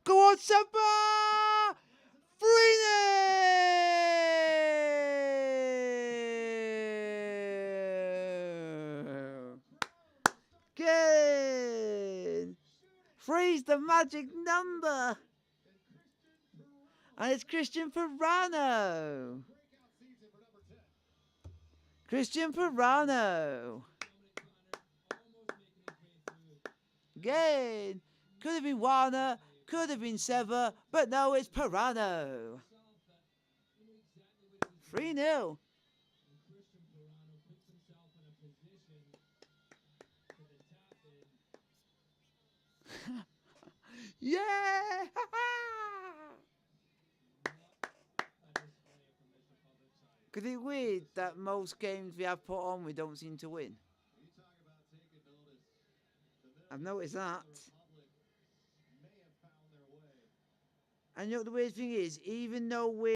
Go on, Seba! 3-0! Good! Three's the magic number! And it's Christian Parano! Christian Parano! Again! Could have been Warner, could have been Sever, but no, it's Parano! 3-0! Yeah! Because it's weird that most games we have put on we don't seem to win. I've noticed that. And you know what the weird thing is, even though we're